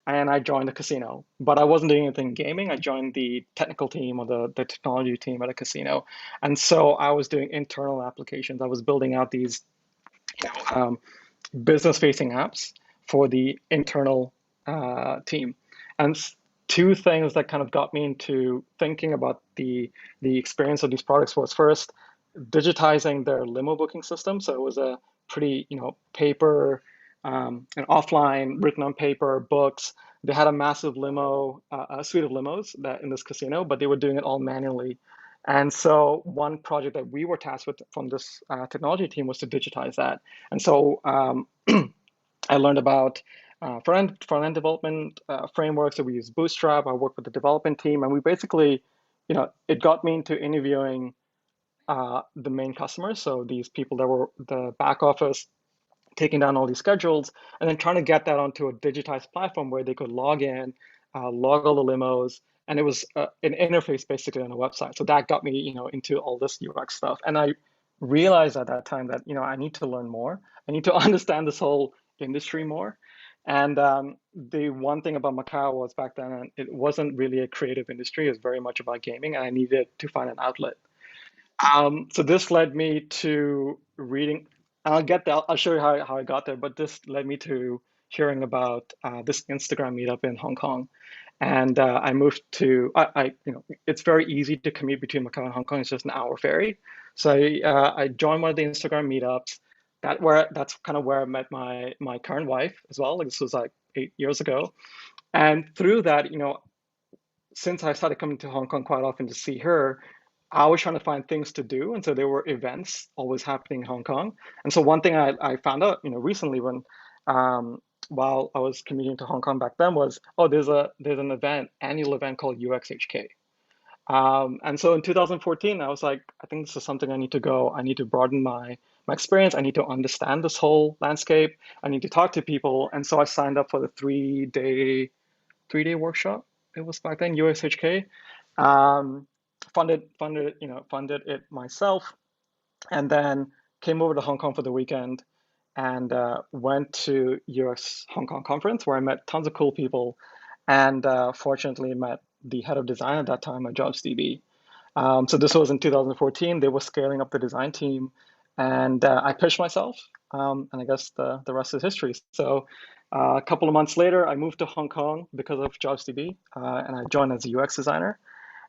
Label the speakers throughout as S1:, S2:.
S1: and I joined the casino. But I wasn't doing anything gaming. I joined the technical team or the technology team at a casino. And so I was doing internal applications. I was building out these, you know, business-facing apps for the internal team. And two things that kind of got me into thinking about the experience of these products was first digitizing their limo booking system. So it was a pretty, paper and offline, written on paper, books. They had a massive limo, a suite of limos that in this casino, but they were doing it all manually. And so one project that we were tasked with from this technology team was to digitize that. And so I learned about front-end development frameworks. So we use Bootstrap. I worked with the development team, and we basically, it got me into interviewing the main customers. So these people that were the back office, taking down all these schedules, and then trying to get that onto a digitized platform where they could log in, log all the limos, and it was an interface basically on a website. So that got me, into all this UX stuff. And I realized at that time that, I need to learn more. I need to understand this whole industry more. And the one thing about Macau was back then, it wasn't really a creative industry. It was very much about gaming, and I needed to find an outlet. So this led me to reading. I'll get there. I'll show you how I got there. But this led me to hearing about this Instagram meetup in Hong Kong, and I moved to. It's very easy to commute between Macau and Hong Kong. It's just an hour ferry. So I joined one of the Instagram meetups. That's kind of where I met my current wife as well. Like this was like 8 years ago, and through that, since I started coming to Hong Kong quite often to see her, I was trying to find things to do. And so there were events always happening in Hong Kong. And so one thing I found out, recently when while I was commuting to Hong Kong back then was, oh, there's an annual event called UXHK. And so in 2014, I was like, I think this is something I need to go. I need to broaden my experience. I need to understand this whole landscape. I need to talk to people. And so I signed up for the 3-day workshop. It was back then USHK. Um, funded it myself, and then came over to Hong Kong for the weekend and went to US Hong Kong conference where I met tons of cool people, and fortunately met the head of design at that time at JobsDB. So this was in 2014. They were scaling up the design team, and I pitched myself, and I guess the rest is history. So a couple of months later, I moved to Hong Kong because of JobsDB, and I joined as a UX designer.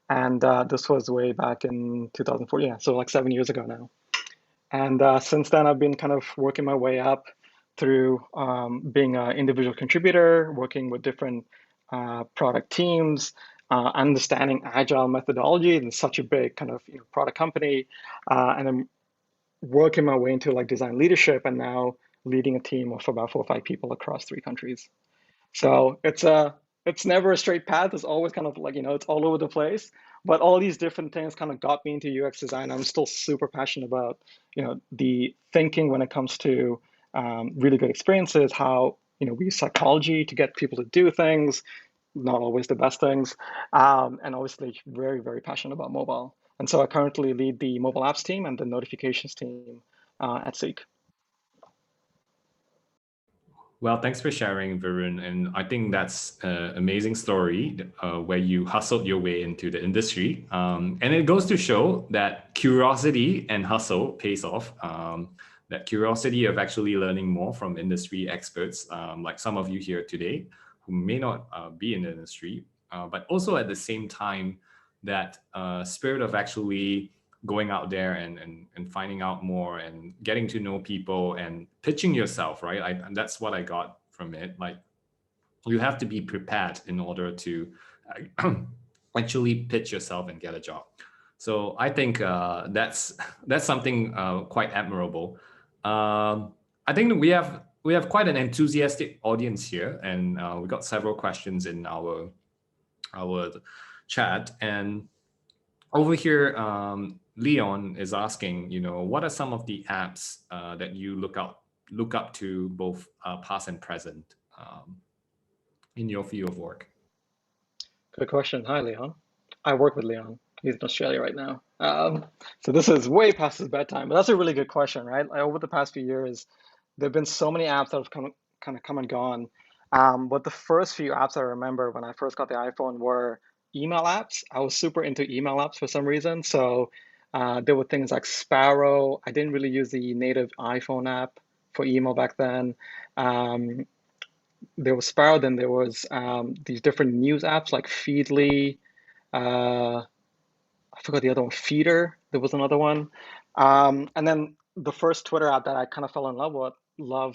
S1: And this was way back in 2014, yeah, so like 7 years ago now. And since then, I've been kind of working my way up through being an individual contributor, working with different product teams, understanding agile methodology in such a big kind of product company, and then working my way into like design leadership, and now leading a team of about 4 or 5 people across 3 countries. So it's never a straight path. It's always kind of like, it's all over the place. But all these different things kind of got me into UX design. I'm still super passionate about, the thinking when it comes to really good experiences, how, we use psychology to get people to do things, not always the best things. And obviously very, very passionate about mobile. And so I currently lead the mobile apps team and the notifications team at Seek.
S2: Well, thanks for sharing, Varun. And I think that's an amazing story where you hustled your way into the industry. And it goes to show that curiosity and hustle pays off. That curiosity of actually learning more from industry experts, like some of you here today, who may not be in the industry, but also at the same time, that spirit of actually going out there and finding out more and getting to know people and pitching yourself, right? That's what I got from it. Like, you have to be prepared in order to actually pitch yourself and get a job. So I think that's something quite admirable. I think we have quite an enthusiastic audience here, and we got several questions in our chat. And over here, Leon is asking, what are some of the apps that you look up to, both past and present, in your field of work?
S1: Good question. Hi, Leon. I work with Leon. He's in Australia right now. So this is way past his bedtime, but that's a really good question, right? Like, over the past few years, there have been so many apps that have kind of come and gone. But the first few apps I remember when I first got the iPhone were email apps. I was super into email apps for some reason. So there were things like Sparrow. I didn't really use the native iPhone app for email back then. Um, there was Sparrow, then there was these different news apps like Feedly. Uh, I forgot the other one, Feeder. There was another one. And then the first Twitter app that I kind of fell in love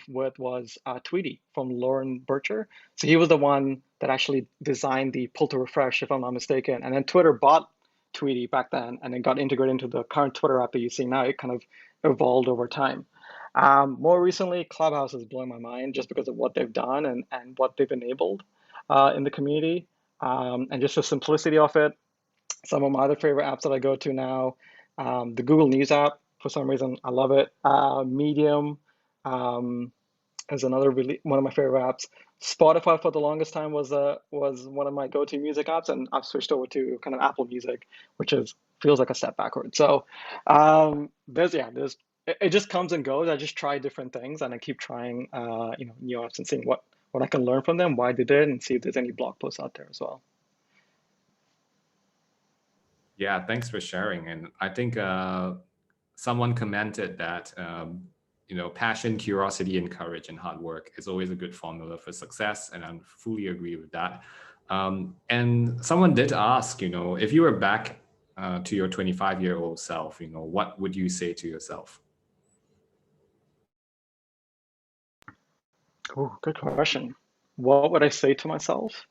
S1: with was Tweety from Lauren Bircher. So he was the one that actually designed the pull to refresh, if I'm not mistaken. And then Twitter bought Tweety back then, and then got integrated into the current Twitter app that you see now. It kind of evolved over time. More recently, Clubhouse is blowing my mind just because of what they've done and what they've enabled in the community, and just the simplicity of it. Some of my other favorite apps that I go to now, the Google News app, for some reason, I love it. Medium um, is another really one of my favorite apps. Spotify for the longest time was one of my go-to music apps, and I've switched over to kind of Apple Music, which is feels like a step backward. So there's it just comes and goes. I just try different things, and I keep trying new apps and seeing what I can learn from them, why they did, and see if there's any blog posts out there as well.
S2: Yeah, thanks for sharing. And I think someone commented that passion, curiosity, and courage and hard work is always a good formula for success, and I fully agree with that. And someone did ask, if you were back to your 25-year-old self, what would you say to yourself?
S1: Oh, good question. What would I say to myself?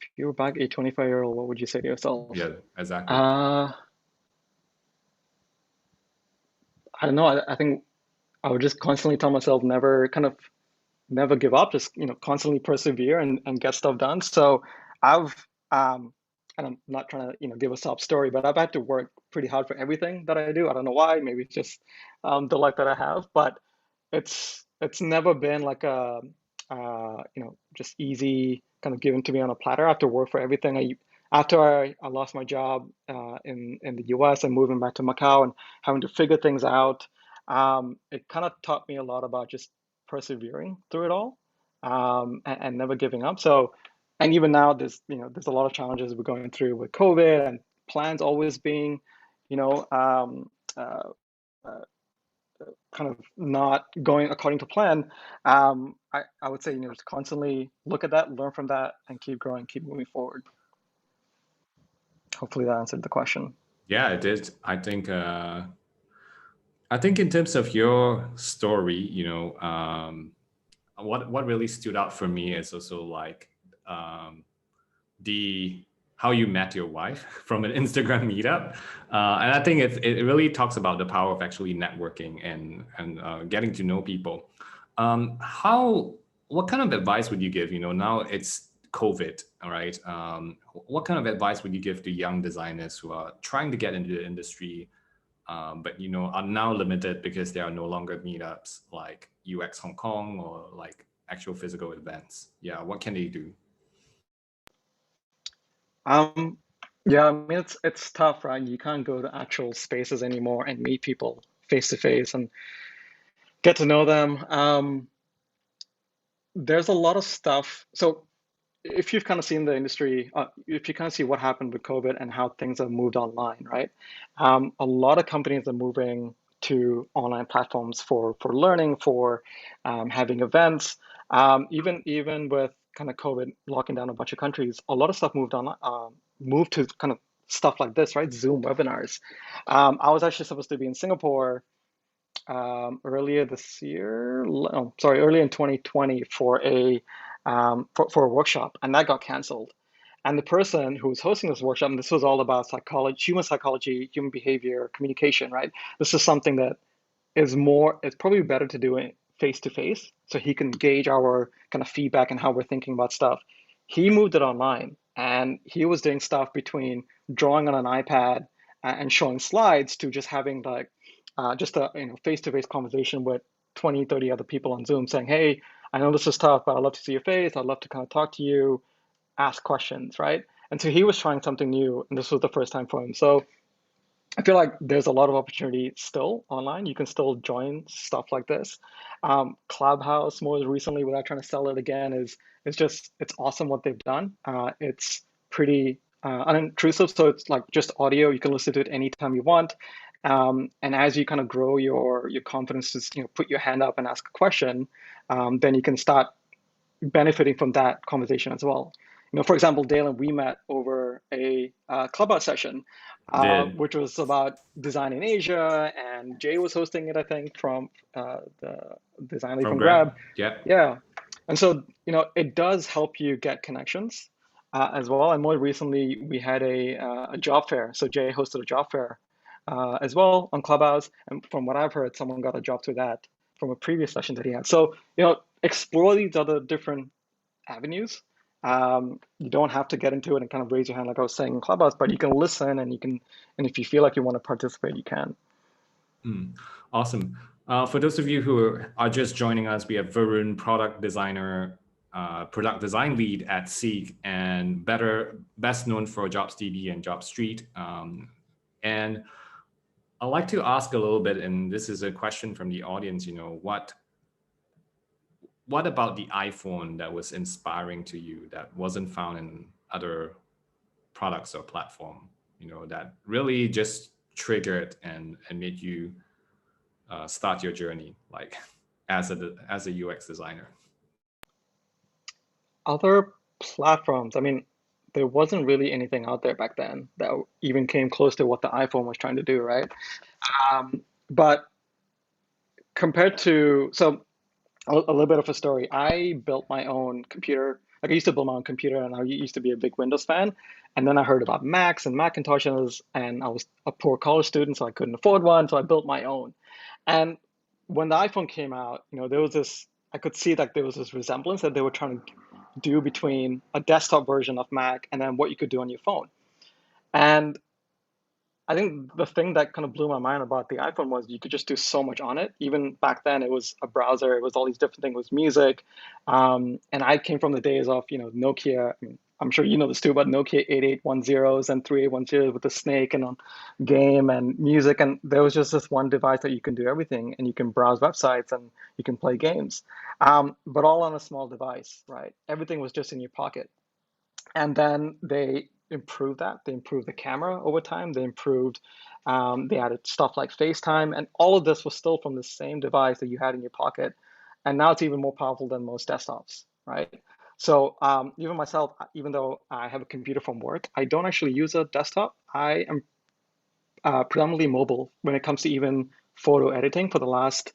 S1: If you were back a 25-year-old, what would you say to yourself?
S2: Yeah, exactly.
S1: Uh, I don't know. I think I would just constantly tell myself never give up, just constantly persevere and get stuff done. So I've and I'm not trying to give a sob story, but I've had to work pretty hard for everything that I do. I don't know why. Maybe it's just the luck that I have, but it's never been like a just easy kind of given to me on a platter. I have to work for everything. After I lost my job in the US and moving back to Macau and having to figure things out, it kind of taught me a lot about just persevering through it all, and never giving up. So, and even now, there's a lot of challenges we're going through with COVID and plans always being, you know, uh, uh, kind of not going according to plan. I would say, just constantly look at that, learn from that, and keep growing, keep moving forward. Hopefully that answered the question.
S2: Yeah, it did. I think in terms of your story, what really stood out for me is also like um, the how you met your wife from an Instagram meetup, and I think it really talks about the power of actually networking and getting to know people. How what kind of advice would you give? Now it's COVID, all right. What kind of advice would you give to young designers who are trying to get into the industry, but are now limited because there are no longer meetups like UX Hong Kong or like actual physical events? Yeah, what can they do?
S1: Um, yeah, I mean it's tough, right? You can't go to actual spaces anymore and meet people face to face and get to know them. There's a lot of stuff. So if you've kind of seen the industry, if you kind of see what happened with COVID and how things have moved online, right? A lot of companies are moving to online platforms for learning, for having events. Even with kind of COVID locking down a bunch of countries, a lot of stuff moved to kind of stuff like this, right? Zoom webinars. I was actually supposed to be in Singapore earlier this year, oh, sorry, early in 2020 for a workshop, and that got canceled. And the person who was hosting this workshop, and this was all about psychology, human behavior, communication, right? This is something that it's probably better to do it face to face so he can gauge our kind of feedback and how we're thinking about stuff. He moved it online and he was doing stuff between drawing on an iPad and showing slides to just having like just a face-to-face conversation with 20, 30 other people on Zoom saying, hey, I know this is tough, but I'd love to see your face. I'd love to kind of talk to you, ask questions, right? And so he was trying something new, and this was the first time for him. So I feel like there's a lot of opportunity still online. You can still join stuff like this. Clubhouse, more recently, without trying to sell it again, is just it's awesome what they've done. It's pretty unintrusive, so it's like just audio. You can listen to it anytime you want. And as you kind of grow your confidence to put your hand up and ask a question, then you can start benefiting from that conversation as well. For example, Daylon, we met over a clubhouse session,
S2: Did
S1: which was about design in Asia, and Jay was hosting it, I think, from the Design Lead
S2: from
S1: from
S2: Grab?
S1: Grab.
S2: Yeah.
S1: Yeah, and so it does help you get connections as well. And more recently, we had a job fair. So Jay hosted a job fair as well on Clubhouse, and from what I've heard, someone got a job through that from a previous session that he had. So explore these other different avenues. You don't have to get into it and kind of raise your hand like I was saying in Clubhouse, but you can listen and and if you feel like you want to participate, you can.
S2: Awesome. For those of you who are just joining us, we have Varun, product designer, product design lead at Seek, and best known for JobsDB and JobStreet. And I'd like to ask a little bit, and this is a question from the audience, what about the iPhone that was inspiring to you that wasn't found in other products or platform, that really just triggered and made you start your journey, like as a UX designer?
S1: Other platforms, I mean, there wasn't really anything out there back then that even came close to what the iPhone was trying to do, right? But compared to, so a little bit of a story. I built my own computer. Like I used to build my own computer, and I used to be a big Windows fan. And then I heard about Macs and Macintoshes, and I was a poor college student, so I couldn't afford one. So I built my own. And when the iPhone came out, there was this. I could see that there was this resemblance that they were trying to do between a desktop version of Mac and then what you could do on your phone. And I think the thing that kind of blew my mind about the iPhone was you could just do so much on it. Even back then, it was a browser, it was all these different things, it was music. And I came from the days of, Nokia. I mean, I'm sure you know this too, but Nokia 8810s and 3810s with the snake and on game and music. And there was just this one device that you can do everything and you can browse websites and you can play games, but all on a small device, right? Everything was just in your pocket. And then they improved that. They improved the camera over time. They added stuff like FaceTime, and all of this was still from the same device that you had in your pocket. And now it's even more powerful than most desktops, right? So even myself, even though I have a computer from work, I don't actually use a desktop. I am predominantly mobile when it comes to even photo editing for the last,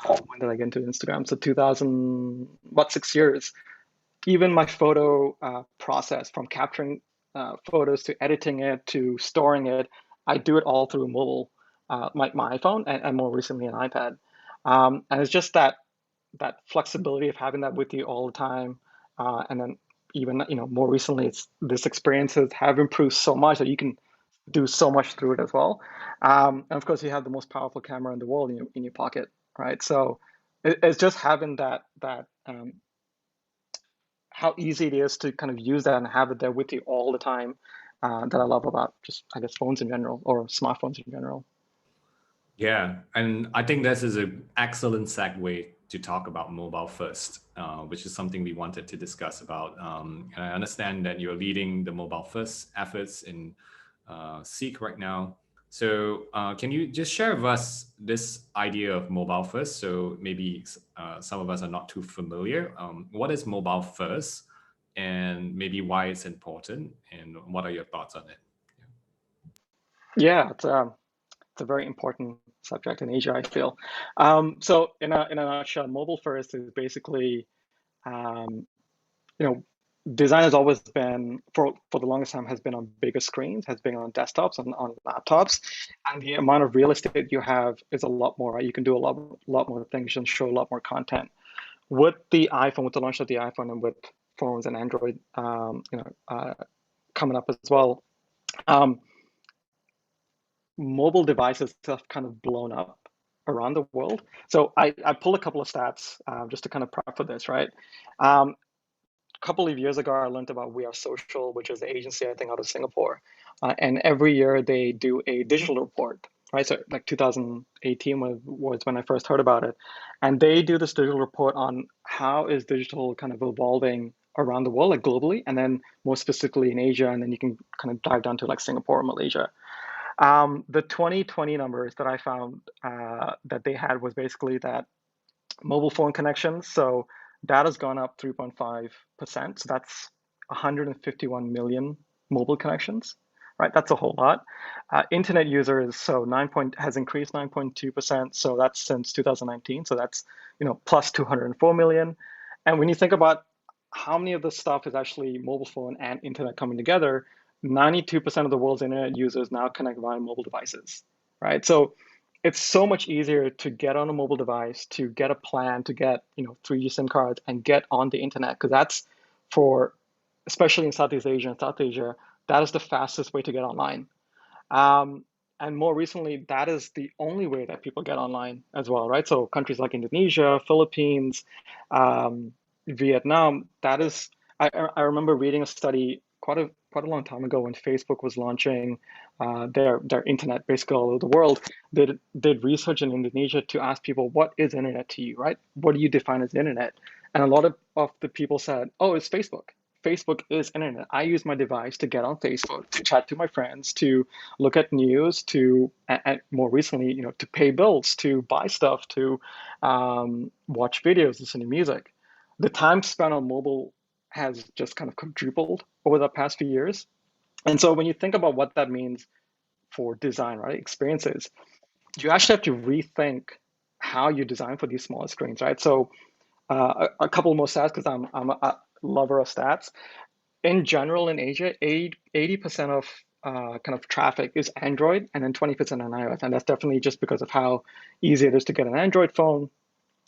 S1: when did I get into Instagram? So 2000, what, 6 years. Even my photo process from capturing photos to editing it to storing it, I do it all through mobile, my iPhone and more recently an iPad. And it's just that flexibility of having that with you all the time. And then even more recently, it's this experiences have improved so much that you can do so much through it as well. And of course, you have the most powerful camera in the world in your pocket, right? So it's just having that how easy it is to kind of use that and have it there with you all the time, that I love about just, I guess, phones in general or smartphones in general.
S2: Yeah, and I think this is an excellent segue to talk about mobile first, which is something we wanted to discuss about. And I understand that you're leading the mobile first efforts in Seek right now. So can you just share with us this idea of mobile first? So maybe some of us are not too familiar. What is mobile first, and maybe why it's important, and what are your thoughts on it?
S1: Yeah, it's a very important subject in Asia, I feel. So in a nutshell, mobile first is basically, um, you know, design has always been for the longest time has been on bigger screens, has been on desktops, on laptops, and the amount of real estate you have is a lot more, right? You can do a lot more things and show a lot more content. With the iPhone, with the launch of the iPhone, and with phones and Android, coming up as well, um, mobile devices have kind of blown up around the world. So I pulled a couple of stats just to kind of prep for this, right? Um, couple of years ago, I learned about We Are Social, which is the agency, I think, out of Singapore. And every year they do a digital report, right? So like 2018 was when I first heard about it. And they do this digital report on how is digital kind of evolving around the world, like globally, and then more specifically in Asia. And then you can kind of dive down to like Singapore or Malaysia. The 2020 numbers that I found that they had was basically that mobile phone connections. So that has gone up 3.5%. So that's 151 million mobile connections, right? That's a whole lot. Internet users, so has increased 9.2%. So that's since 2019. So that's, plus 204 million. And when you think about how many of this stuff is actually mobile phone and internet coming together, 92% of the world's internet users now connect via mobile devices, right? So it's so much easier to get on a mobile device, to get a plan, to get 3G SIM cards and get on the internet, because that's for, especially in Southeast Asia and South Asia, that is the fastest way to get online. Um, and more recently, that is the only way that people get online as well, right? So countries like Indonesia, Philippines, um, Vietnam, that is, I remember reading a study quite a long time ago when Facebook was launching their internet basically all over the world. They did research in Indonesia to ask people, what is internet to you, right? What do you define as internet? And a lot of the people said, oh, it's Facebook. Facebook is internet. I use my device to get on Facebook, to chat to my friends, to look at news, to and more recently, to pay bills, to buy stuff, to watch videos, listen to music. The time spent on mobile has just kind of quadrupled over the past few years. And so when you think about what that means for design, right, experiences, you actually have to rethink how you design for these smaller screens, right? So a couple more stats because I'm a lover of stats. In general, in Asia, 80% of kind of traffic is Android and then 20% on iOS. And that's definitely just because of how easy it is to get an Android phone.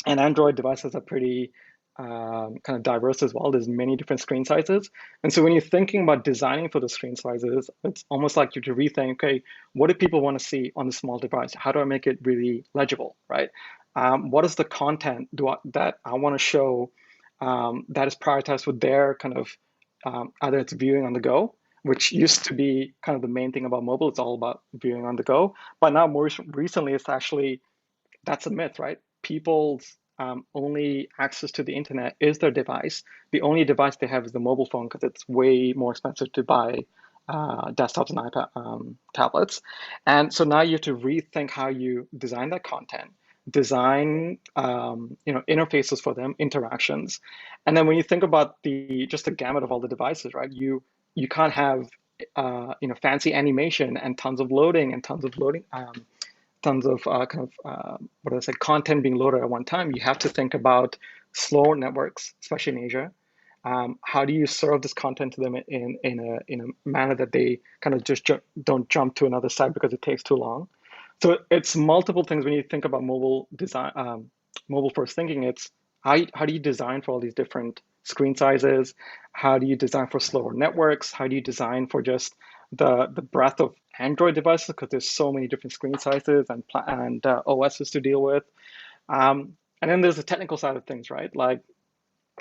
S1: And Android devices are pretty kind of diverse as well. There's many different screen sizes. And so when you're thinking about designing for the screen sizes, it's almost like you to rethink, okay, what do people want to see on the small device? How do I make it really legible, right? What is the content that I want to show that is prioritized with their kind of either it's viewing on the go, which used to be kind of the main thing about mobile. It's all about viewing on the go. But now more recently, it's actually that's a myth, right? People's only access to the internet is their device. The only device they have is the mobile phone because it's way more expensive to buy desktops and iPad tablets. And so now you have to rethink how you design that content, design interfaces for them, interactions. And then when you think about just the gamut of all the devices, right? You can't have fancy animation and tons of loading and tons of loading tons of what do I say, content being loaded at one time. You have to think about slow networks, especially in Asia. How do you serve this content to them in a manner that they kind of just don't jump to another site because it takes too long? So it's multiple things when you think about mobile design, mobile first thinking. It's how do you design for all these different screen sizes? How do you design for slower networks? How do you design for just the breadth of Android devices because there's so many different screen sizes and OSs to deal with. And then there's the technical side of things, right? Like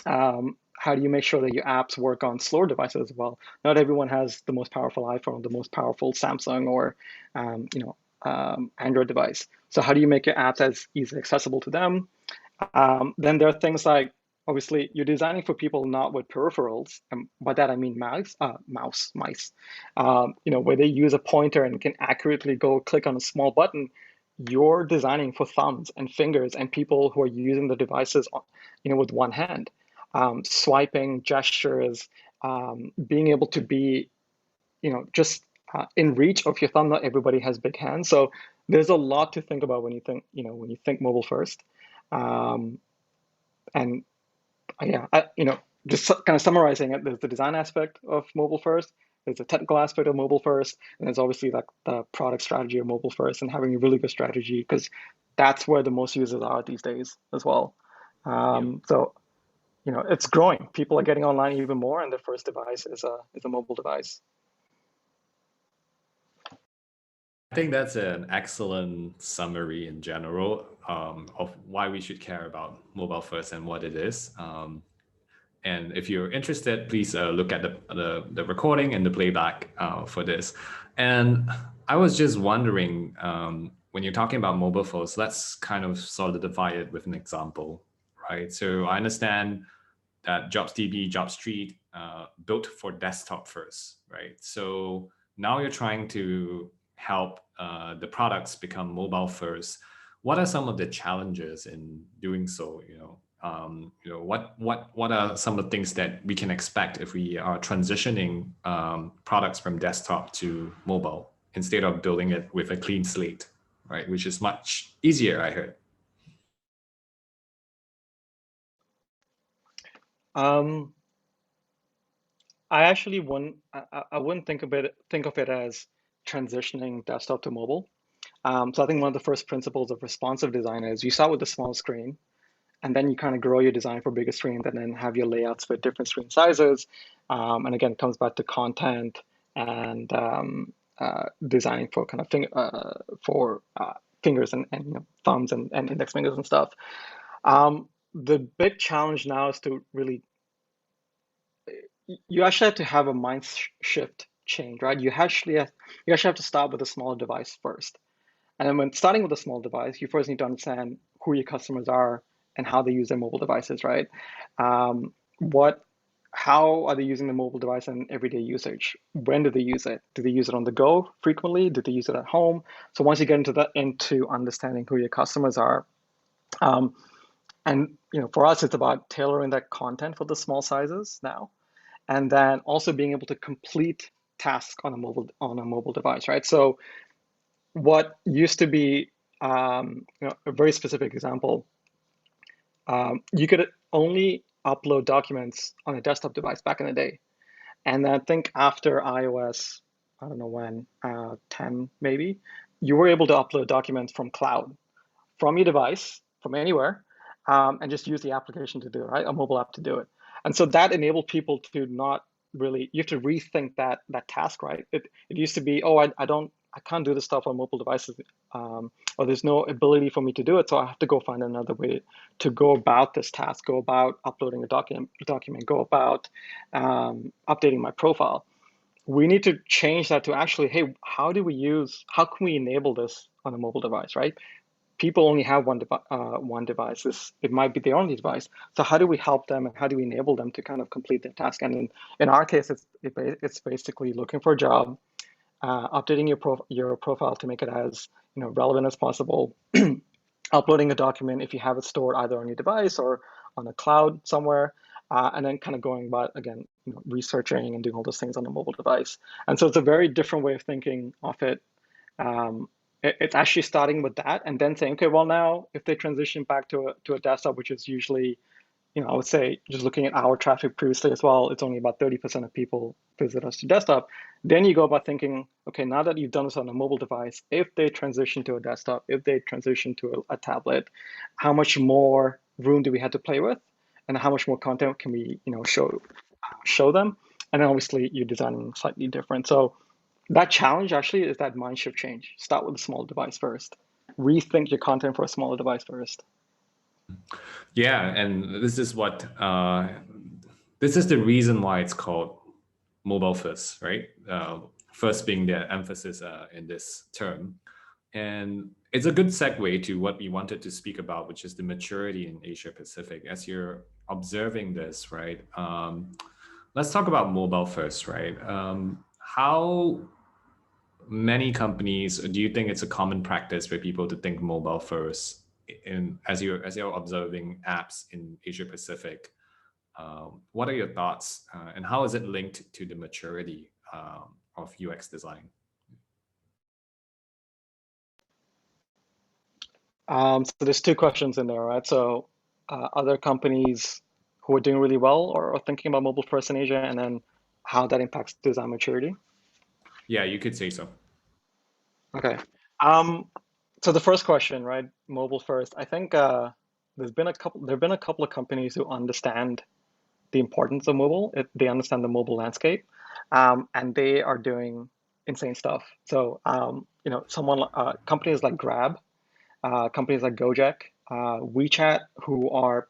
S1: how do you make sure that your apps work on slower devices as well? Not everyone has the most powerful iPhone, the most powerful Samsung or Android device. So how do you make your apps as easily accessible to them? Then there are things like obviously you're designing for people not with peripherals, and by that I mean mice, where they use a pointer and can accurately go click on a small button. You're designing for thumbs and fingers and people who are using the devices, with one hand, swiping gestures, being able to be, just in reach of your thumb. Not everybody has big hands, so there's a lot to think about when you think mobile first. Um, and yeah, just kind of summarizing it, there's the design aspect of mobile first, there's the technical aspect of mobile first, and there's obviously like the product strategy of mobile first and having a really good strategy because that's where the most users are these days as well.
S2: Yep.
S1: So it's growing. People are getting online even more, and their first device is a mobile device.
S2: I think that's an excellent summary in general of why we should care about mobile first and what it is. And if you're interested, please look at the recording and the playback for this. And I was just wondering, when you're talking about mobile first, let's kind of solidify it with an example, right? So I understand that JobsDB, JobStreet built for desktop first, right? So now you're trying to help the products become mobile first. What are some of the challenges in doing so? What are some of the things that we can expect if we are transitioning products from desktop to mobile instead of building it with a clean slate, right? Which is much easier, I heard.
S1: Um, I actually wouldn't. I wouldn't think of it as transitioning desktop to mobile. So I think one of the first principles of responsive design is you start with a small screen, and then you kind of grow your design for bigger screens, and then have your layouts with different screen sizes. And again, it comes back to content and designing for kind of for fingers and thumbs and index fingers and stuff. The big challenge now is to really you actually have to have a shift change, right? You actually have to start with a smaller device first. And then when starting with a small device, you first need to understand who your customers are and how they use their mobile devices, right? Um, what, how are they using the mobile device in everyday usage? When do they use it? Do they use it on the go frequently? Do they use it at home? So once you get into understanding who your customers are, um, and for us, it's about tailoring that content for the small sizes now, and then also being able to complete tasks on a mobile device, right? So what used to be a very specific example, you could only upload documents on a desktop device back in the day. And I think after iOS, I don't know when, 10 maybe, you were able to upload documents from cloud, from your device, from anywhere, and just use the application to do it, right? A mobile app to do it. And so that enabled people to not really, you have to rethink that task, right? It used to be, oh, I can't do this stuff on mobile devices, or there's no ability for me to do it, so I have to go find another way to go about this task, go about uploading a document, go about updating my profile. We need to change that to actually, hey, how can we enable this on a mobile device, right? People only have one device. It might be their only device. So how do we help them and how do we enable them to kind of complete their task? And in our case, it's basically looking for a job, updating your profile to make it as relevant as possible, uploading a document if you have it stored either on your device or on a cloud somewhere, and then kind of going about again, researching and doing all those things on a mobile device. And so it's a very different way of thinking of it. Um, it's actually starting with that and then saying, okay, well now if they transition back to a desktop, which is usually, I would say just looking at our traffic previously as well, it's only about 30% of people visit us to desktop. Then you go about thinking, okay, now that you've done this on a mobile device, if they transition to a desktop, if they transition to a tablet, how much more room do we have to play with? And how much more content can we, show them? And then obviously you're designing slightly different. So that challenge actually is that mind shift change. Start with a small device first. Rethink your content for a smaller device first.
S2: Yeah, and this is the reason why it's called mobile first, right? First being the emphasis in this term. And it's a good segue to what we wanted to speak about, which is the maturity in Asia Pacific. As you're observing this, right? Let's talk about mobile first, right? How many companies do you think it's a common practice for people to think mobile first? As you're observing apps in Asia Pacific, what are your thoughts, and how is it linked to the maturity of UX design?
S1: So there's two questions in there, right? So other companies who are doing really well or are thinking about mobile first in Asia, and then how that impacts design maturity.
S2: Yeah, you could say so.
S1: Okay. Um, so the first question, right? Mobile first. I think there've been a couple of companies who understand the importance of mobile. They understand the mobile landscape, and they are doing insane stuff. So companies like Grab, companies like Gojek, WeChat, who are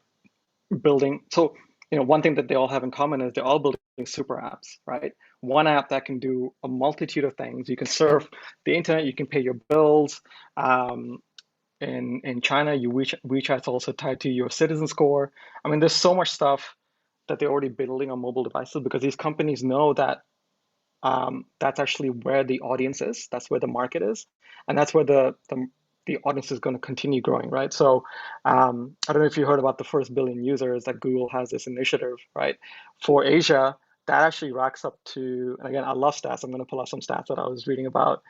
S1: building. So one thing that they all have in common is they're all building super apps, right? One app that can do a multitude of things. You can surf the internet, you can pay your bills. Um, in China, WeChat's also tied to your citizen score. I mean, there's so much stuff that they're already building on mobile devices because these companies know that that's actually where the audience is. That's where the market is, and that's where the audience is going to continue growing, right? So, I don't know if you heard about the first billion users that Google has this initiative, right? For Asia, that actually racks up to, and again, I love stats. I'm going to pull out some stats that I was reading about.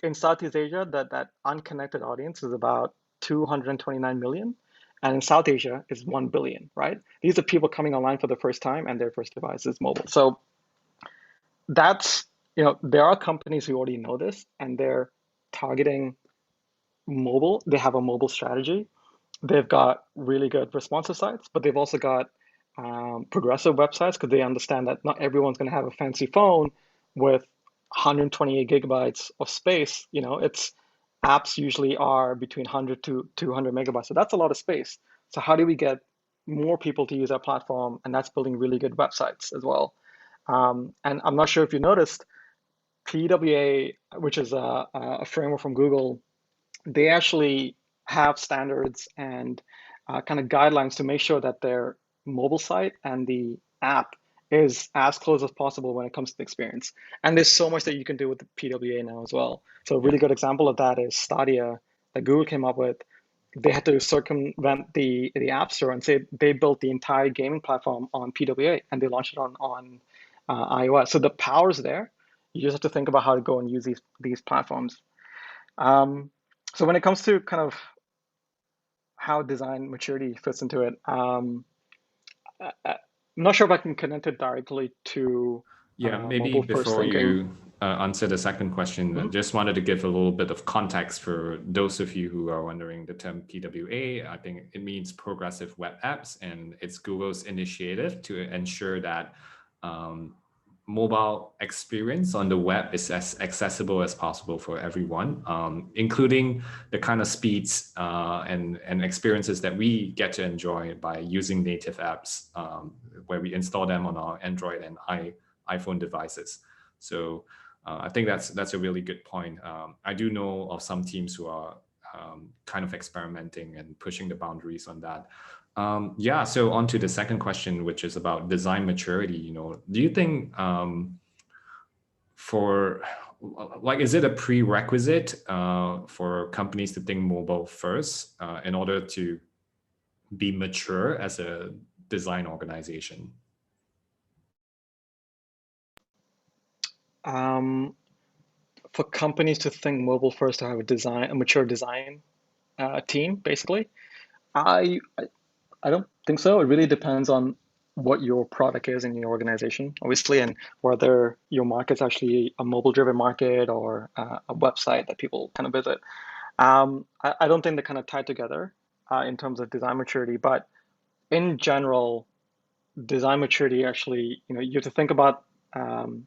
S1: In Southeast Asia, that unconnected audience is about 229 million. And in South Asia is 1 billion, right? These are people coming online for the first time and their first device is mobile. So that's, there are companies who already know this and they're targeting mobile. They have a mobile strategy. They've got really good responsive sites, but they've also got progressive websites because they understand that not everyone's going to have a fancy phone with 128 gigabytes of space. It's apps usually are between 100 to 200 megabytes. So that's a lot of space. So how do we get more people to use our platform? And that's building really good websites as well. And I'm not sure if you noticed, PWA, which is a framework from Google, they actually have standards and kind of guidelines to make sure that their mobile site and the app is as close as possible when it comes to the experience. And there's so much that you can do with the PWA now as well. So a
S2: Yeah.
S1: really good example of that is Stadia that Google came up with. They had to circumvent the App Store and say they built the entire gaming platform on PWA and they launched it on iOS. So the power's there. You just have to think about how to go and use these platforms. Um, so when it comes to kind of how design maturity fits into it, I'm not sure if I can connect it directly to
S2: Yeah, maybe
S1: mobile first
S2: before
S1: thinking.
S2: you answer the second question, I
S1: Mhm.
S2: just wanted to give a little bit of context for those of you who are wondering the term PWA. I think it means progressive web apps, and it's Google's initiative to ensure that um, mobile experience on the web is as accessible as possible for everyone, including the kind of speeds and experiences that we get to enjoy by using native apps, where we install them on our Android and iPhone devices. So I think that's a really good point. I do know of some teams who are kind of experimenting and pushing the boundaries on that. Yeah, so on to the second question, which is about design maturity. Do you think for like, is it a prerequisite for companies to think mobile first in order to be mature as a design organization?
S1: Um, for companies to think mobile first to have a mature design team, basically, I, I I don't think so. It really depends on what your product is in your organization, obviously, and whether your market's actually a mobile-driven market or a website that people kind of visit. I don't think they're kind of tied together in terms of design maturity, but in general, design maturity actually, you have to think about, um,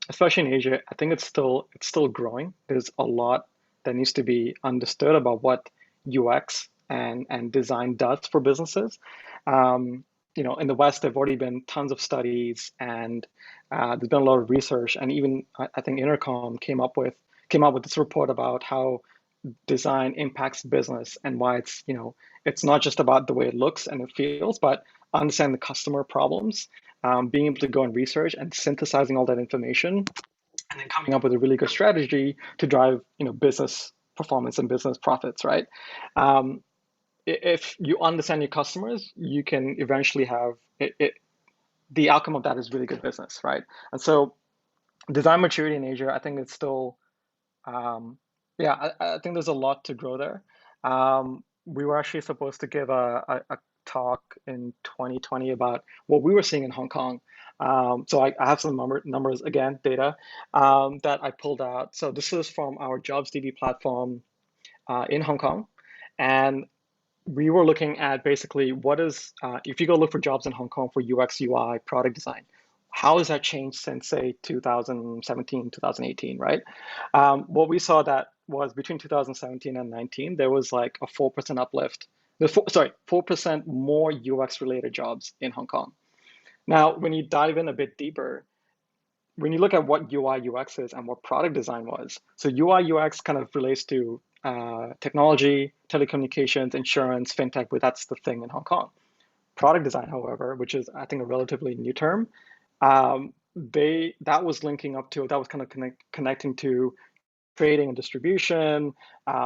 S1: especially in Asia, I think it's still growing. There's a lot that needs to be understood about what UX and design does for businesses. Um, in the West, there've already been tons of studies, and there's been a lot of research, and even I think Intercom came up with this report about how design impacts business and why it's not just about the way it looks and it feels, but understanding the customer problems, being able to go and research and synthesizing all that information, and then coming up with a really good strategy to drive business performance and business profits, right? Um, if you understand your customers, you can eventually have the outcome of that is really good business, right? And so design maturity in Asia, I think it's still um, yeah, I think there's a lot to grow there. We were actually supposed to give a talk in 2020 about what we were seeing in Hong Kong. So I have some numbers again, data that I pulled out. So this is from our JobsDB platform in Hong Kong, and we were looking at basically what is if you go look for jobs in Hong Kong for UX UI product design, how has that changed since say 2017, 2018, right? What we saw that was between 2017 and 19, there was like a 4% uplift Sorry, 4% more UX related jobs in Hong Kong. Now, when you dive in a bit deeper, when you look at what UI UX is and what product design was, so UI UX kind of relates to technology, telecommunications, insurance, fintech, but that's the thing in Hong Kong. Product design, however, which is I think a relatively new term, they that was linking up to that was kind of connecting to trading and distribution,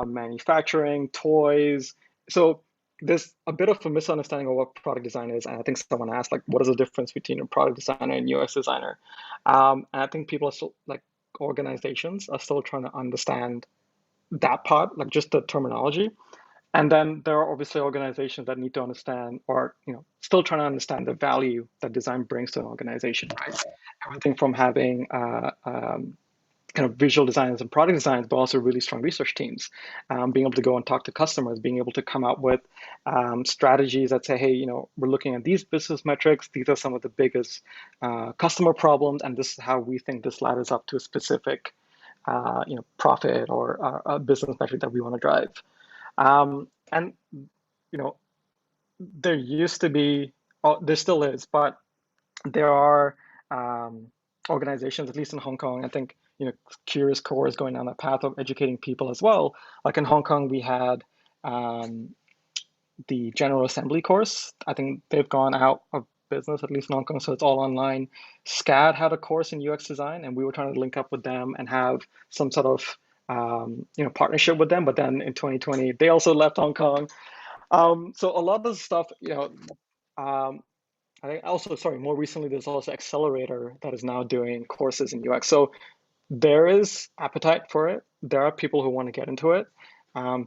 S1: manufacturing, toys. So there's a bit of a misunderstanding of what product design is, and I think someone asked like, what is the difference between a product designer and UX designer? And I think people are still like organizations are still trying to understand that part, like just the terminology. And then there are obviously organizations that need to understand, or still trying to understand the value that design brings to an organization, right? Everything from having kind of visual designers and product designers, but also really strong research teams, being able to go and talk to customers, being able to come out with strategies that say, hey, we're looking at these business metrics. These are some of the biggest customer problems, and this is how we think this ladders up to a specific, profit or a business metric that we want to drive. And you know, there used to be, oh, there still is, but there are organizations, at least in Hong Kong. I think CuriousCore is going down that path of educating people as well. Like in Hong Kong, we had um, the General Assembly course. I think they've gone out of business, at least in Hong Kong, so it's all online. SCAD had a course in UX design, and we were trying to link up with them and have some sort of partnership with them. But then in 2020, they also left Hong Kong. So a lot of the stuff, um, I think also, sorry, more recently, there's also Accelerator that is now doing courses in UX. So there is appetite for it. There are people who want to get into it.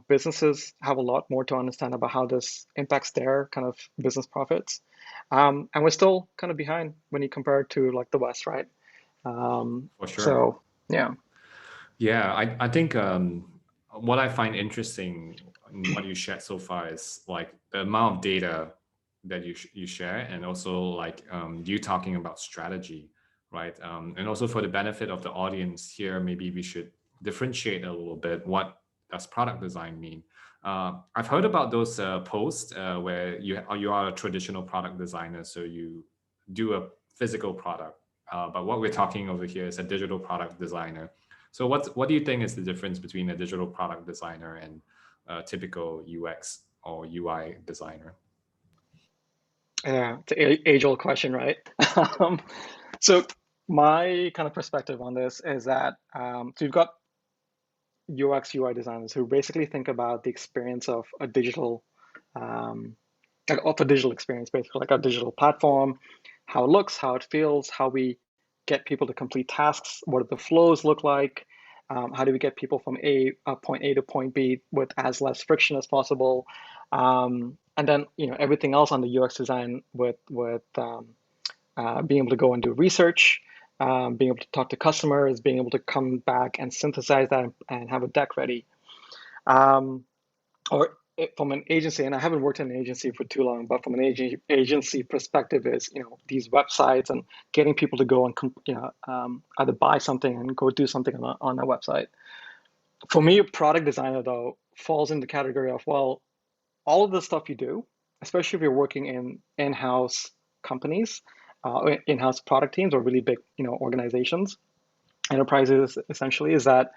S1: Businesses have a lot more to understand about how this impacts their kind of business profits. And we're still kind of behind when you compare it to like the West, right?
S2: For sure.
S1: So yeah.
S2: Yeah, I think what I find interesting in what you shared so far is like the amount of data that you share, and also like you talking about strategy, right? And also for the benefit of the audience here, maybe we should differentiate a little bit. What does product design mean? I've heard about those posts where you are a traditional product designer, so you do a physical product. But what we're talking over here is a digital product designer. So what do you think is the difference between a digital product designer and a typical UX or UI designer?
S1: Yeah, it's an age-old question, right? Um, so my kind of perspective on this is that so you've got UX UI designers who basically think about the experience of a digital um, of a digital experience, basically like a digital platform, how it looks, how it feels, how we get people to complete tasks, what do the flows look like, how do we get people from point A to point B with as less friction as possible, and then everything else on the UX design with being able to go and do research, being able to talk to customers, being able to come back and synthesize that and have a deck ready. Um, or from an agency, and I haven't worked in an agency for too long, but from an agency perspective, is these websites and getting people to go and either buy something and go do something on a website. For me, a product designer though falls in the category of, well, all of the stuff you do, especially if you're working in in-house companies, in-house product teams, or really big organizations, enterprises essentially, is that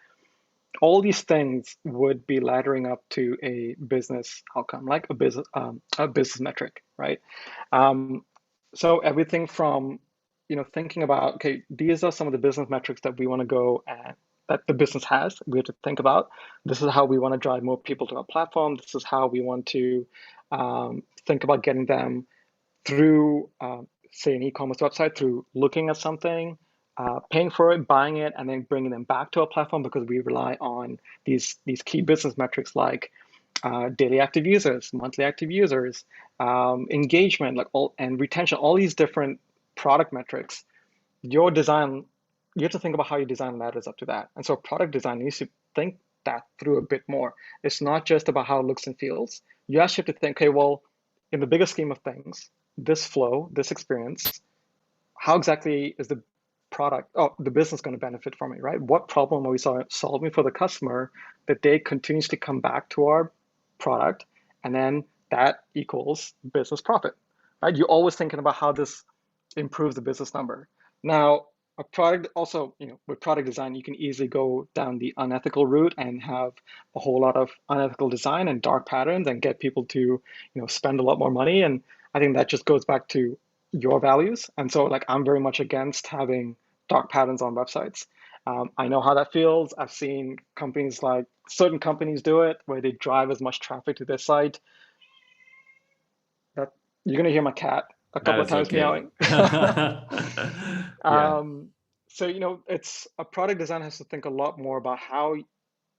S1: all these things would be laddering up to a business outcome, like a business metric, right? Um, so everything from thinking about, okay, these are some of the business metrics that we want to go and that the business has. We have to think about this is how we want to drive more people to our platform. This is how we want to think about getting them through, say, an e-commerce website, through looking at something, paying for it, buying it, and then bringing them back to our platform because we rely on these key business metrics like daily active users, monthly active users, engagement, like all and retention, all these different product metrics. Your design, you have to think about how your design ladders up to that. And so product design needs to think that through a bit more. It's not just about how it looks and feels. You actually have to think, okay, well, in the bigger scheme of things, this flow, this experience, how exactly is the product, oh, the business going to benefit from it, right? What problem are we solving for the customer that they continuously come back to our product and then that equals business profit, right? You're always thinking about how this improves the business number. Now, a product also, with product design, you can easily go down the unethical route and have a whole lot of unethical design and dark patterns and get people to, spend a lot more money. And I think that just goes back to your values. And so, like, I'm very much against having dark patterns on websites. I know how that feels. I've seen companies like certain companies do it where they drive as much traffic to their site that you're going to hear my cat a
S2: That
S1: couple of
S2: is
S1: times
S2: okay.
S1: meowing.
S2: Yeah,
S1: So, it's a product design has to think a lot more about how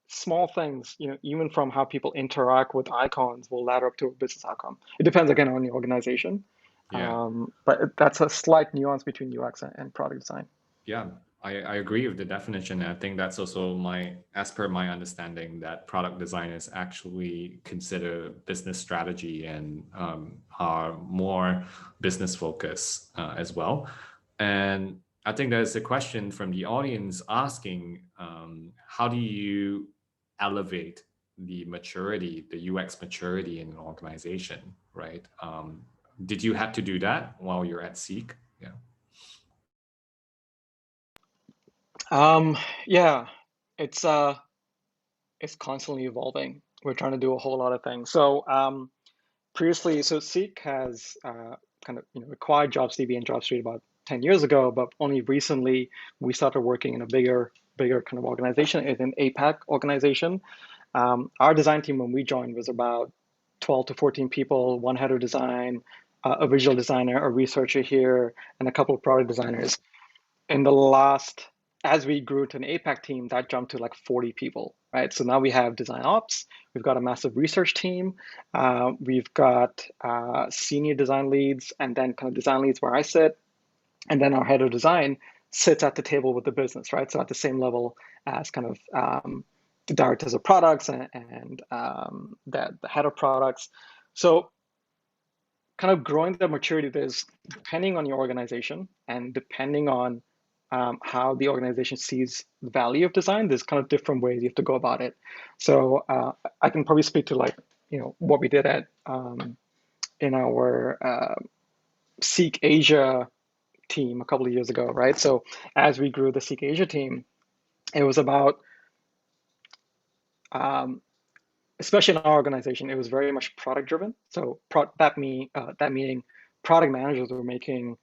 S1: small things, even from how people interact with icons will ladder up to a business outcome. It depends again on the organization.
S2: yeah.
S1: But that's a slight nuance between UX and product design.
S2: Yeah, I agree with the definition. And I think that's also as per my understanding, that product designers actually consider business strategy and are more business focused as well. And I think there's a question from the audience asking, how do you elevate the maturity, the UX maturity in an organization, right? Did you have to do that while you're at Seek? Yeah.
S1: Yeah, it's uh it's constantly evolving. We're trying to do a whole lot of things. So previously, so Seek has kind of acquired JobsDB and JobStreet about 10 years ago, but only recently we started working in a bigger kind of organization, in an APAC organization. Our design team when we joined was about 12 to 14 people, one head of design, a visual designer, a researcher here, and a couple of product designers. In the last, as we grew to an APAC team, that jumped to like 40 people, right? So now we have design ops, we've got a massive research team, we've got senior design leads, and then kind of design leads where I sit, and then our head of design sits at the table with the business, right? So at the same level as kind of the directors of products and the head of products. So kind of growing the maturity of this, depending on your organization and depending on how the organization sees the value of design, there's kind of different ways you have to go about it. So I can probably speak to like, what we did at in our Seek Asia team a couple of years ago, right? So as we grew the Seek Asia team, it was about, um, especially in our organization, it was very much product driven. So that meaning product managers were making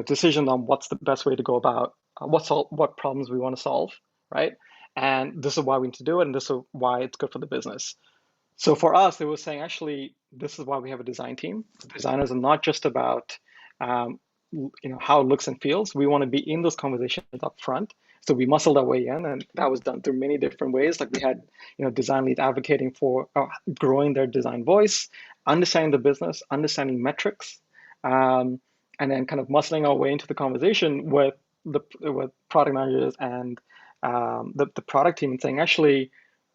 S1: decisions on what's the best way to go about what problems we want to solve, right? And this is why we need to do it, and this is why it's good for the business. So for us, it was saying actually this is why we have a design team. Designers are not just about um, how it looks and feels. We want to be in those conversations up front. So we muscled our way in, and that was done through many different ways. Like we had, design leads advocating for growing their design voice, understanding the business, understanding metrics, um, and then kind of muscling our way into the conversation with product managers and the product team and saying, actually,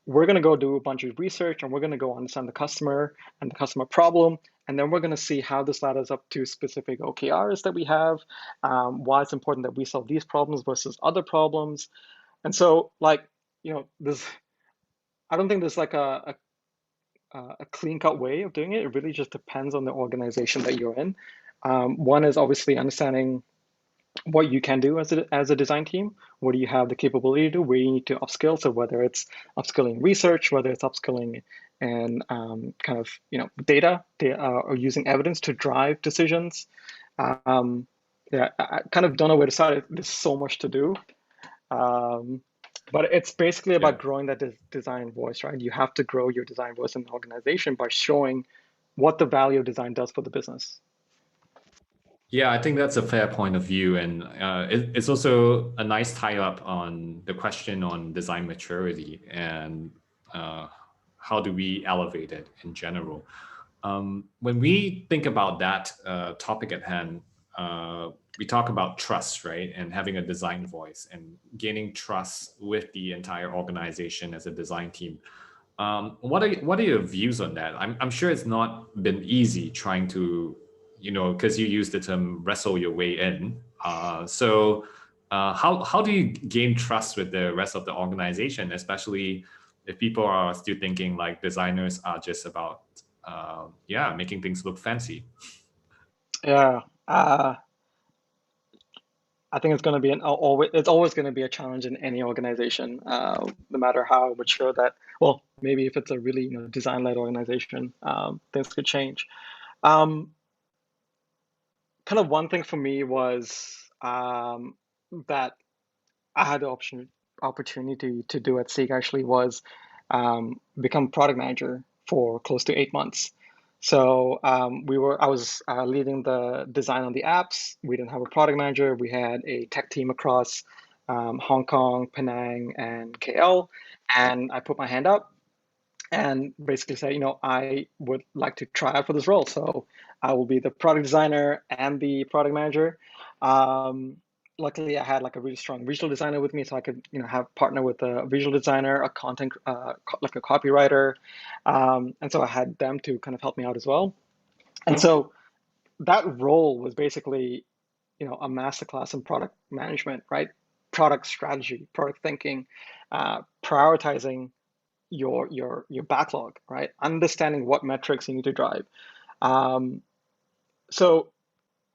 S1: we're going to go do a bunch of research and we're going to go understand the customer and the customer problem. And then we're going to see how this ladders up to specific OKRs that we have, why it's important that we solve these problems versus other problems. And so, like, there's, I don't think there's like a clean cut way of doing it. It really just depends on the organization that you're in. One is obviously understanding what you can do as a design team. What do you have the capability to do? Where you need to upskill. So whether it's upskilling research, whether it's upskilling and kind of data or using evidence to drive decisions. Yeah, I kind of don't know where to start. There's so much to do. Um, but it's basically
S2: Yeah.
S1: about growing that design voice, right? You have to grow your design voice in the organization by showing what the value of design does for the business.
S2: Yeah, I think that's a fair point of view. And it's also a nice tie up on the question on design maturity and how do we elevate it in general. When we think about that topic at hand, we talk about trust, right? And having a design voice and gaining trust with the entire organization as a design team. What are your views on that? I'm sure it's not been easy trying to, because you use the term wrestle your way in. How do you gain trust with the rest of the organization, especially if people are still thinking like designers are just about yeah, making things look fancy.
S1: Yeah. I think it's going to be always it's always going to be a challenge in any organization, no matter how mature that. Well, maybe if it's a really design-led organization, things could change. Um, Kind of one thing for me was that I had the opportunity to do at Seek actually was become product manager for close to 8 months. So I was leading the design on the apps. We didn't have a product manager. We had a tech team across Hong Kong, Penang, and KL. And I put my hand up and basically say, I would like to try out for this role. So I will be the product designer and the product manager. Um, Luckily, I had like a really strong visual designer with me, so I could, have partner with a visual designer, a content, like a copywriter, and so I had them to kind of help me out as well. And so that role was basically, a masterclass in product management, right? Product strategy, product thinking, prioritizing your backlog, right? Understanding what metrics you need to drive. Um, so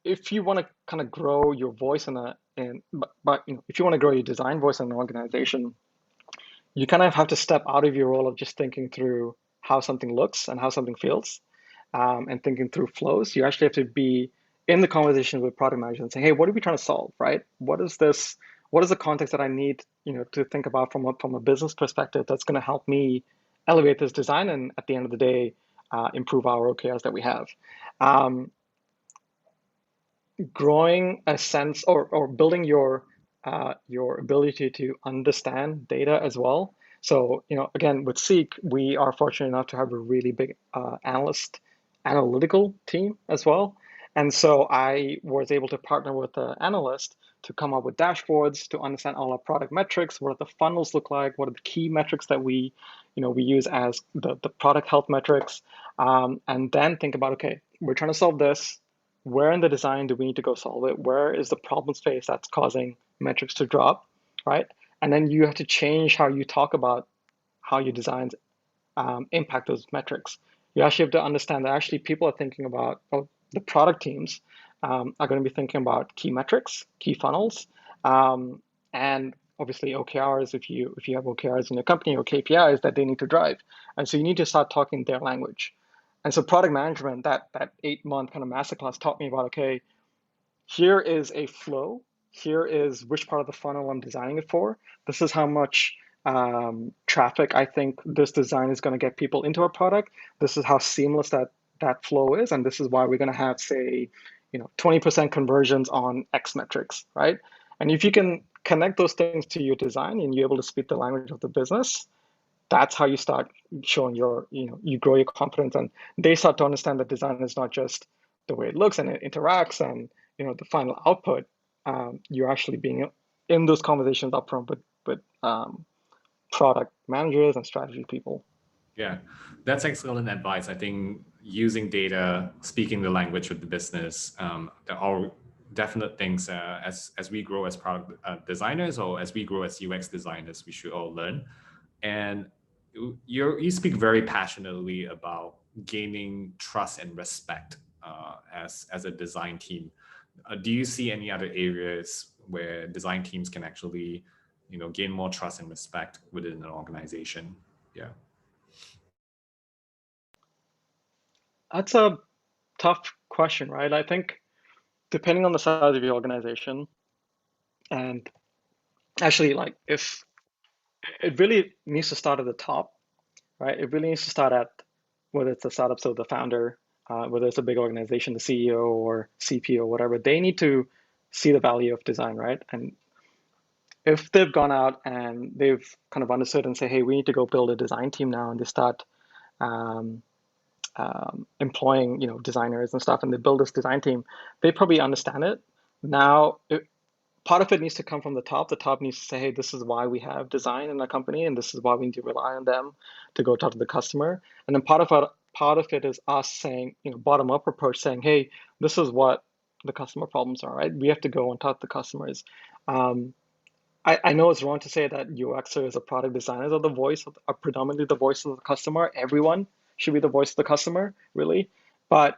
S1: if you want to kind of grow your voice in a in but if you want to grow your design voice in an organization, you kind of have to step out of your role of just thinking through how something looks and how something feels, and thinking through flows. You actually have to be in the conversation with product managers and say, hey, what are we trying to solve, right? What is this? What is the context that I need, to think about from a business perspective that's going to help me elevate this design and at the end of the day, improve our OKRs that we have. Um, Growing a sense or building your ability to understand data as well. So, again, with Seek, we are fortunate enough to have a really big analytical team as well. And so I was able to partner with the analyst to come up with dashboards to understand all our product metrics. What do the funnels look like? What are the key metrics that we use as the product health metrics? And then think about, okay, we're trying to solve this. Where in the design do we need to go solve it? Where is the problem space that's causing metrics to drop, right? And then you have to change how you talk about how your designs impact those metrics. You actually have to understand that actually people are thinking about, or the product teams are going to be thinking about key metrics, key funnels, and obviously OKRs. If you have OKRs in your company or KPIs that they need to drive, and so you need to start talking their language. And so product management, that 8 month kind of masterclass taught me about, okay, here is a flow. Here is which part of the funnel I'm designing it for. This is how much traffic I think this design is going to get people into our product. This is how seamless that flow is, and this is why we're going to have, say, 20% conversions on X metrics, right? And if you can connect those things to your design and you're able to speak the language of the business, that's how you start showing you grow your confidence, and they start to understand that design is not just the way it looks and it interacts and the final output. You're actually being in those conversations upfront with product managers and strategy people.
S2: Yeah, that's excellent advice. I think using data, speaking the language of the business, they're all definite things as we grow as product designers or as we grow as UX designers, we should all learn. And you speak very passionately about gaining trust and respect as a design team. Do you see any other areas where design teams can actually, gain more trust and respect within an organization? Yeah.
S1: That's a tough question, right? I think depending on the size of your organization, and actually, like, if it really needs to start at the top, right? It really needs to start at whether it's a startup, so the founder, whether it's a big organization, the CEO or CPO, whatever, they need to see the value of design, right? And if they've gone out and they've kind of understood and say, hey, we need to go build a design team now, and they start um, employing, designers and stuff, and they build this design team, they probably understand it. Now, part of it needs to come from the top. The top needs to say, hey, this is why we have design in our company, and this is why we need to rely on them to go talk to the customer. And then part of it is us saying, bottom up approach, saying, hey, this is what the customer problems are, right? We have to go and talk to customers. Um, I know it's wrong to say that UXers or product designers are predominantly the voice of the customer. Everyone should be the voice of the customer, really. But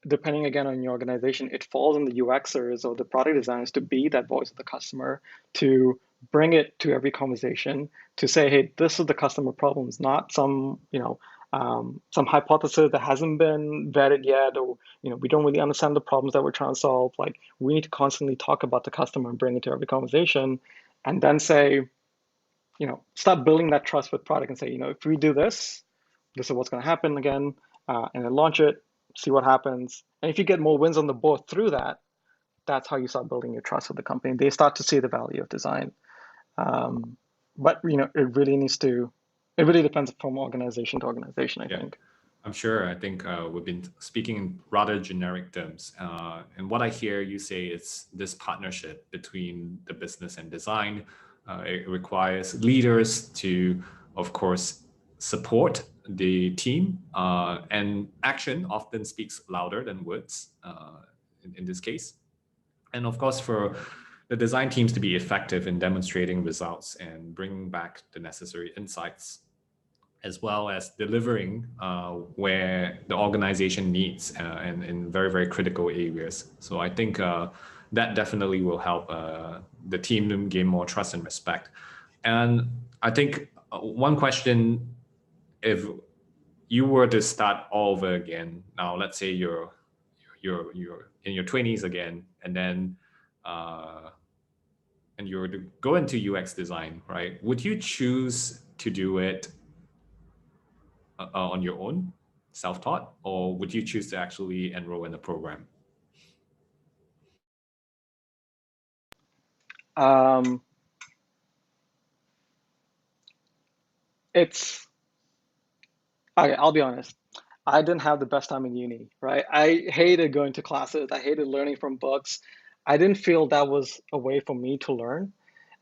S1: depending again on your organization, it falls on the UXers or the product designers to be that voice of the customer, to bring it to every conversation, to say, hey, this is the customer problems, not some, some hypothesis that hasn't been vetted yet, or we don't really understand the problems that we're trying to solve. Like, we need to constantly talk about the customer and bring it to every conversation, and then say, start building that trust with product and say, if we do this, this is what's going to happen again, and then launch it, see what happens. And if you get more wins on the board through that, that's how you start building your trust with the company. They start to see the value of design. But it really depends from organization to organization, I think.
S2: I'm sure. I think we've been speaking in rather generic terms. And what I hear you say is this partnership between the business and design. It requires leaders to, of course, support the team, and action often speaks louder than words in this case. And of course, for the design teams to be effective in demonstrating results and bringing back the necessary insights, as well as delivering where the organization needs and in very, very critical areas. So I think that definitely will help the team gain more trust and respect. And I think one question, if you were to start all over again, now let's say you're in your 20s again, and then and you're to go into UX design, right? Would you choose to do it on your own, self-taught, or would you choose to actually enroll in a program?
S1: It's okay, I'll be honest. I didn't have the best time in uni, right? I hated going to classes. I hated learning from books. I didn't feel that was a way for me to learn.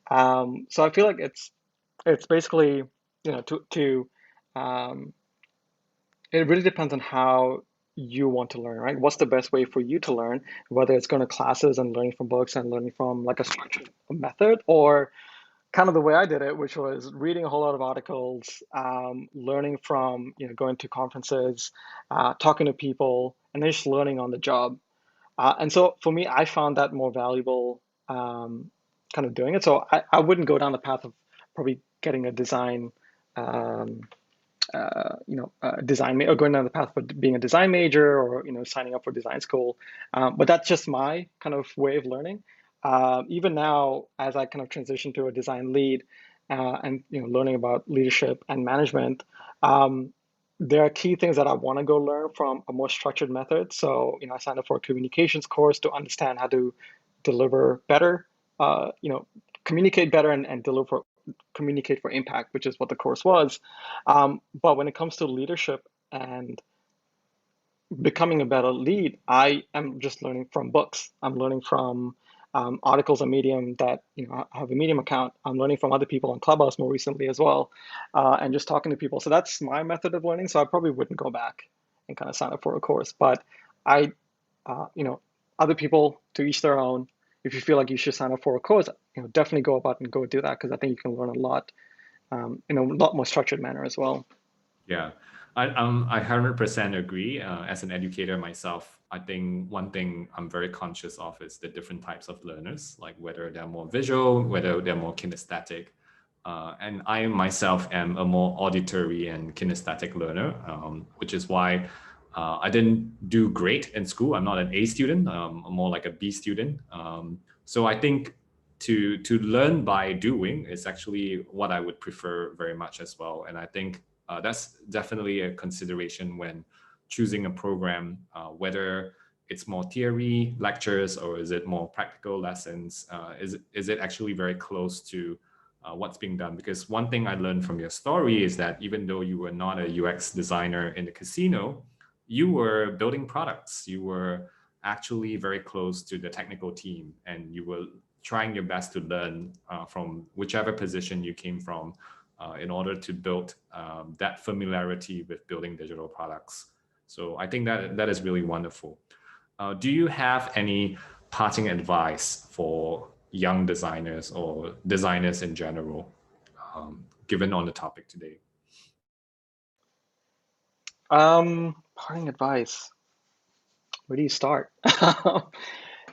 S1: So I feel like it's basically, to um, it really depends on how you want to learn, right? What's the best way for you to learn, whether it's going to classes and learning from books and learning from like a structured method, or kind of the way I did it, which was reading a whole lot of articles, learning from, going to conferences, talking to people, and then just learning on the job. And so for me, I found that more valuable, kind of doing it. So I wouldn't go down the path of probably getting a design, um, or going down the path for being a design major, or signing up for design school. But that's just my kind of way of learning. Even now, as I kind of transition to a design lead, and learning about leadership and management, um, there are key things that I want to go learn from a more structured method. So I signed up for a communications course to understand how to deliver better, uh, you know, communicate better, and deliver communicate for impact, which is what the course was. But when it comes to leadership and becoming a better lead, I am just learning from books. I'm learning from articles on Medium that, I have a Medium account. I'm learning from other people on Clubhouse more recently as well, and just talking to people. So that's my method of learning. So I probably wouldn't go back and kind of sign up for a course. But I, other people, to each their own. If you feel like you should sign up for a course, definitely go about and go do that, because I think you can learn a lot in a lot more structured manner as well.
S2: Yeah, I 100% agree. As an educator myself, I think one thing I'm very conscious of is the different types of learners, like whether they're more visual, whether they're more kinesthetic. And I myself am a more auditory and kinesthetic learner, which is why I didn't do great in school. I'm not an A student. I'm more like a B student. So I think to learn by doing is actually what I would prefer very much as well. And I think that's definitely a consideration when choosing a program, whether it's more theory lectures or is it more practical lessons. Is it actually very close to what's being done? Because one thing I learned from your story is that even though you were not a UX designer in the casino, you were building products. You were actually very close to the technical team, and you were trying your best to learn from whichever position you came from in order to build that familiarity with building digital products. So I think that is really wonderful. Do you have any parting advice for young designers or designers in general, given on the topic today?
S1: Parting advice. Where do you start?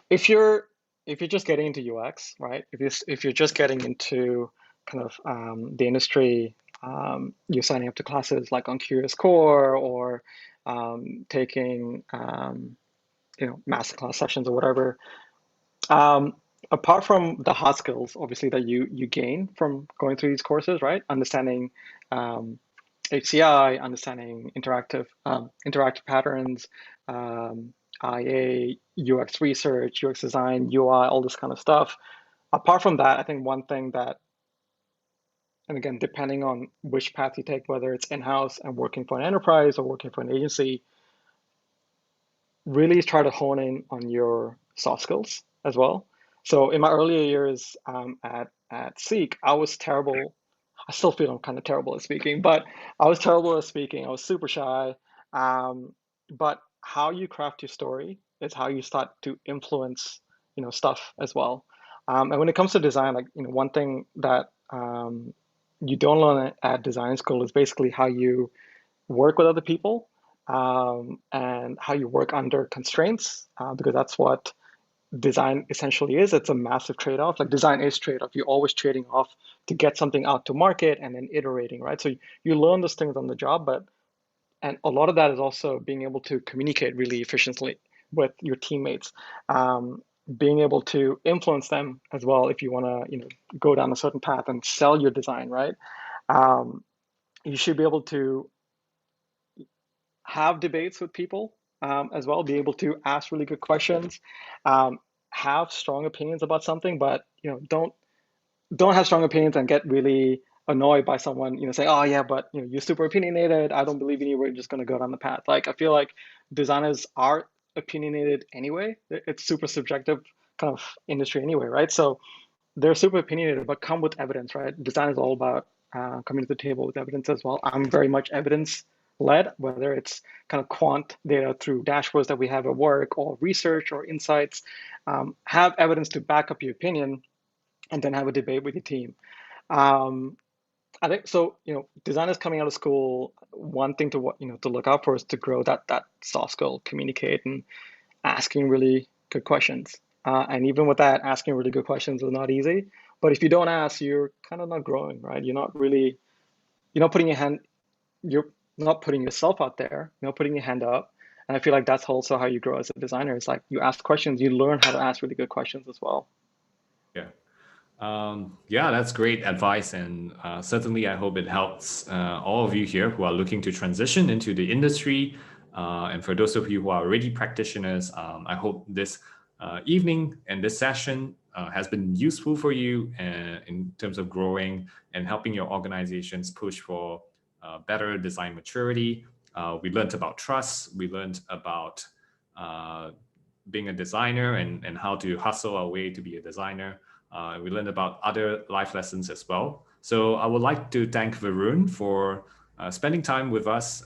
S1: If you're if you're just getting into UX, right? If you're just getting into kind of the industry, you're signing up to classes like on CuriousCore or taking masterclass sessions or whatever. Um, Apart from the hard skills, obviously that you gain from going through these courses, right? Understanding um, HCI, understanding interactive patterns, IA, UX research, UX design, UI, all this kind of stuff. Apart from that, I think one thing that, and again, depending on which path you take, whether it's in-house and working for an enterprise or working for an agency, really try to hone in on your soft skills as well. So in my earlier years at Seek, I was terrible. I still feel I'm kind of terrible at speaking, but I was terrible at speaking. I was super shy. Um, but how you craft your story is how you start to influence, stuff as well. And when it comes to design, like, one thing that you don't learn at design school is basically how you work with other people, and how you work under constraints, because that's what design essentially is. It's a massive trade-off. Like design is trade-off. You're always trading off to get something out to market and then iterating, right? So you learn those things on the job, but and a lot of that is also being able to communicate really efficiently with your teammates, being able to influence them as well if you want to, go down a certain path and sell your design, right? Um, you should be able to have debates with people, as well, be able to ask really good questions, um, have strong opinions about something, but don't have strong opinions and get really annoyed by someone, saying, "Oh yeah, but you're super opinionated. I don't believe in you. We're just going to go down the path." Like I feel like designers are opinionated anyway. It's super subjective kind of industry anyway, right? So they're super opinionated, but come with evidence, right? Design is all about coming to the table with evidence as well. I'm very much evidence led, whether it's kind of quant data through dashboards that we have at work or research or insights. Have evidence to back up your opinion and then have a debate with your team. Um, I think so. Designers coming out of school, one thing to look out for is to grow that soft skill, communicate, and asking really good questions. And even with that, asking really good questions is not easy. But if you don't ask, you're kind of not growing, right? You're not putting your hand, you're not putting yourself out there, you're not putting your hand up. And I feel like that's also how you grow as a designer. It's like you ask questions, you learn how to ask really good questions as well.
S2: Yeah. Yeah, that's great advice. And certainly, I hope it helps all of you here who are looking to transition into the industry. And for those of you who are already practitioners, I hope this evening and this session has been useful for you in terms of growing and helping your organizations push for better design maturity. We learned about trust. We learned about uh, being a designer and how to hustle our way to be a designer. We learned about other life lessons as well. So I would like to thank Varun for spending time with us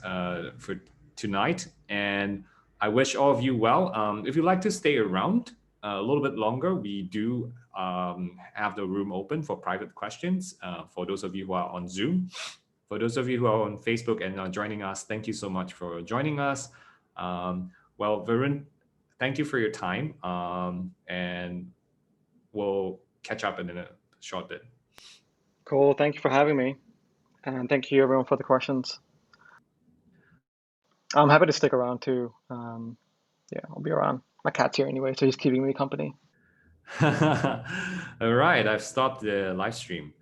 S2: for tonight. And I wish all of you well. If you'd like to stay around a little bit longer, we do have the room open for private questions for those of you who are on Zoom. For those of you who are on Facebook and are joining us, thank you so much for joining us. Well, Varun, thank you for your time. And we'll catch up in a short bit.
S1: Cool. Thank you for having me. And thank you everyone for the questions. I'm happy to stick around too. Yeah, I'll be around. My cat's here anyway, so he's keeping me company.
S2: All right, I've stopped the live stream.